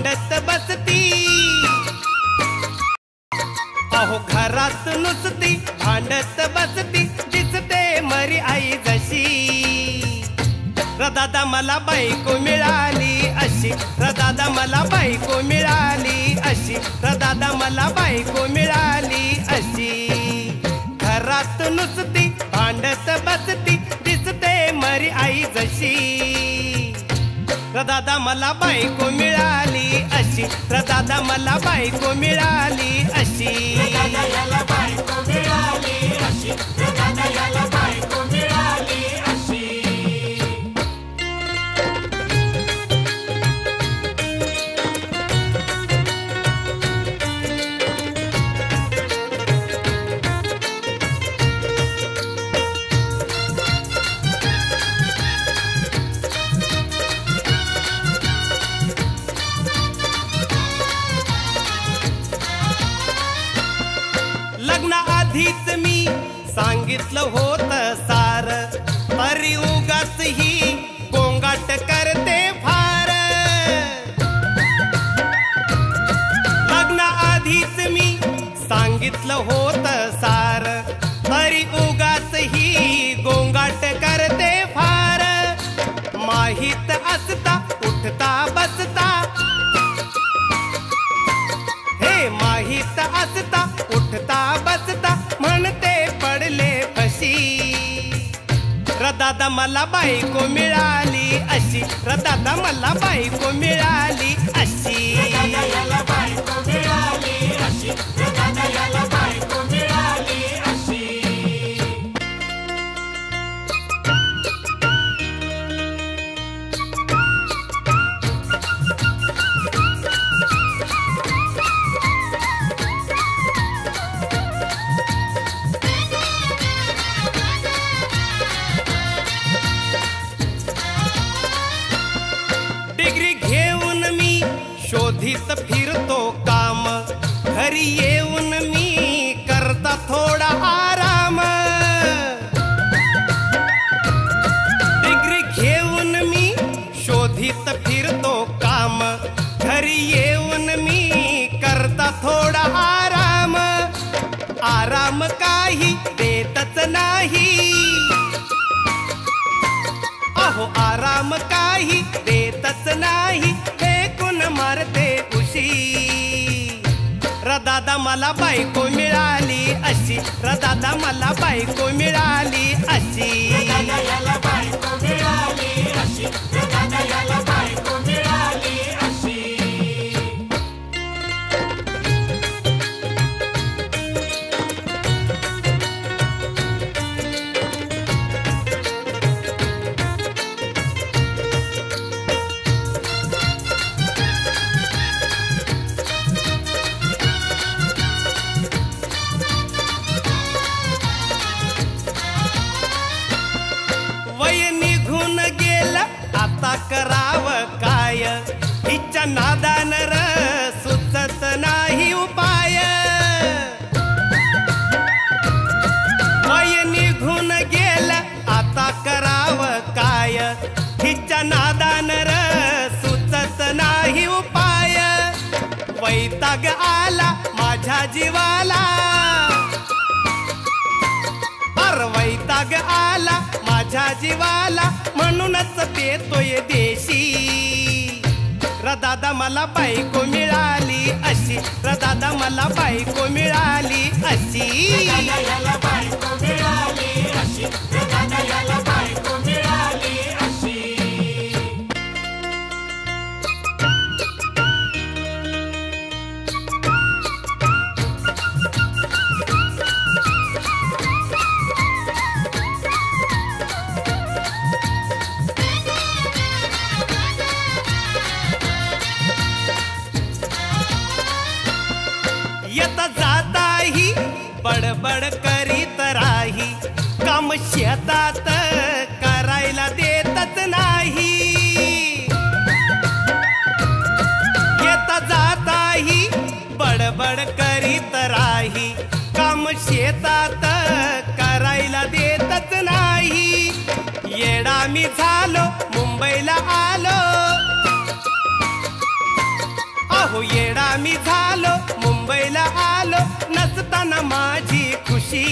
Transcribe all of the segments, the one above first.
भांडत बसती, अहो घरात नुसती भांडत बसती, दिसते मरी आई जशी. र दादा मला बायको मिळाली अशी, र दादा मला बायको मिळाली अशी, र दादा मला बायको मिळाली अशी. घरात नुसती भांडत बसती, दिसते मरी आई जशी. र दादा मला बायको मिळाली अशी, र दादा मला बायको मिळाली अशी. दादा याला बायको मिळाली अशी, दादा याला बायको मिळाली अशी. लग्नाआधीच मी सांगितलं होतं सार, तरी उगाच ही गोंगाट करते फार. लग्नाआधीच मी सांगितलं होतं सार, तरी उगाच ही गोंगाट करते फार. माहीत असता उठता बसता, हे माहीत असता उठता बसता, म्हणते पडले फशी. र दादा मला बायको मिळाली अशी, र दादा मला बायको मिळाली अशी. दादा याला बायको मिळाली अशी, दादा याला बायको मिळाली अशी. डिग्री घेऊन मी शोधित फिरतो काम, घरी येऊन मी करता थोडा आराम. डिग्री घेऊन मी शोधित फिरतो काम, घरी येऊन मी करता थोडा आराम. आराम काही देतच नाही, अहो आराम काही देतच नाही, फेकून मारते उशी. र दादा मला बायको मिळाली अशी, र दादा मला बायको मिळाली अशी. दादा याला बायको मिळाली अशी, दादा याला बायको मिळाली अशी. वय निघून गेलं आता करावं काय, हिच्या नादानं र सुचत नाही उपाय. वय निघून गेलं आता करावं काय, हिच्या नादानं र सुचत नाही उपाय. वैताग आला माझ्या जीवाला, अर वैताग आला माझ्या जीवाला, म्हणूनच पेतोय देशी. र दादा मला बायको मिळाली अशी, र दादा मला बायको मिळाली अशी. दादा याला बायको मिळाली अशी, दादा याला बायको मिळाली अशी. येता जाताही बडबड करीत राही, काम शेतात करायला देतच नाही. येता जाताही बडबड करीत राही, काम शेतात करायला देतच नाही. येडा मी झालो मुंबईला आलो, अहो येडा मी झालो मुंबईला आलो नसताना माझी खुशी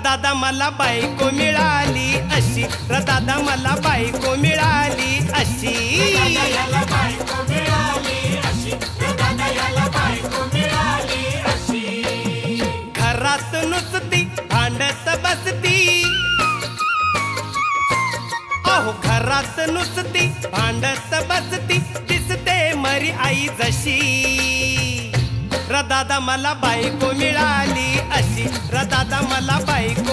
दादा मला बायको मिळाली अशी दादा मला बायको मिळाली अशी दादा याला बायको मिळाली अशी दादा याला बायको मिळाली अशी घरात नुसती भांडत बसती अहो घरात नुसती भांडत बसती दिसते मरी आई जशी दादा मला बायको मिळाली अशी दादा मला बायको